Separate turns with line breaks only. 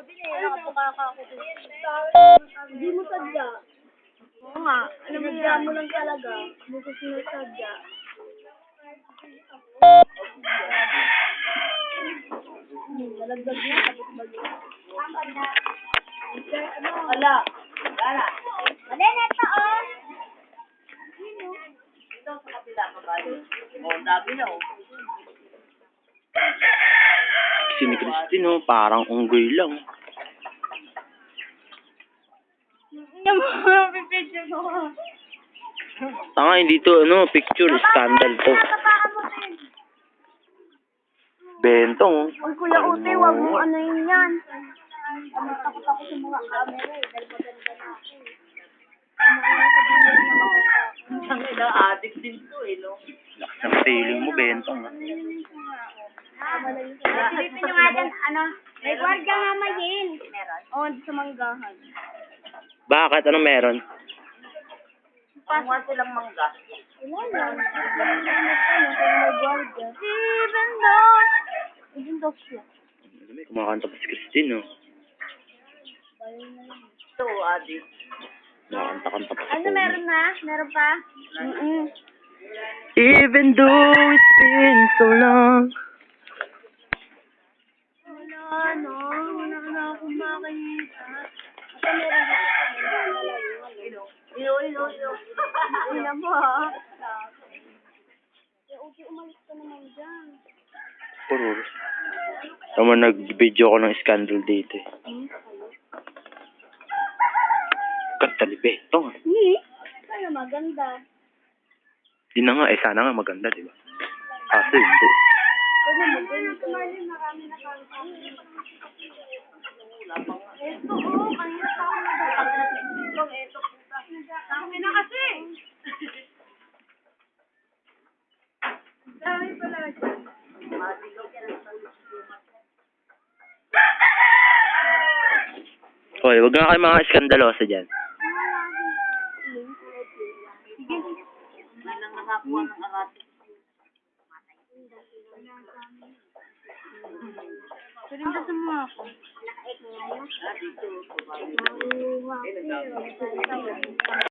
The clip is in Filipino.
din eh. Nakapukaka ako din.
Hindi mo sadya.
Oo nga. Alam mo
Sinadya
yan.
mo lang talaga. Hindi ko sinasadya. Nalagdag niya. Tapos balik.
Wala. Wala.
Wala na ito, oh.
Ito sa kapila mabali. Oo, ang dami na oh.
Si ni Christine, oh, parang unggoy lang.
Hindi mo pipicture ko.
Tanga, hindi to, picture, scandal to.
Tapakan mo din.
Bentong, oh.
Ang Kuya Ute, wag mo ano yun yan. Takot ako sa mga camera eh. Dahil maganda na ako eh.
Ang ina, addict din to eh, no?
Lakas ng feeling mo, Bentong. Ah.
Silipin nyo nga dyan, ano? May gwardiya nga mayin.
Meron.
Oo, sa manggahan.
Bakit? Anong meron?
Panguha silang mangga.
Wala lang. May gwardiya. Even though siya.
May kumakanta pa si Christine, oh.
Ito, addict.
Nakakanta-kanta pa si
Ano
Pony.
meron na? Meron pa?
Even though it's been so long.
Wala na akong makita. Ito meron dito.
Ilo.
Ina mo ha. Okay, umalis ka naman dyan.
Puro. Tama, nag-video ko ng scandal dito, eh. Kanta ni Bentong, ah.
Hindi. Sana maganda.
Di na nga, sana nga maganda, di ba? Kaso hindi.
Pwede maganda. Marami na kanta. Ito, kanina pa ako nag-aaral. Ito, puta. Dami na kasi. Dami pala dyan.
Hoy, wag nga kayo mga skandalosa dyan.
May nang nakakuha ng arati.
Pwede ba sa mga ako?
Dito,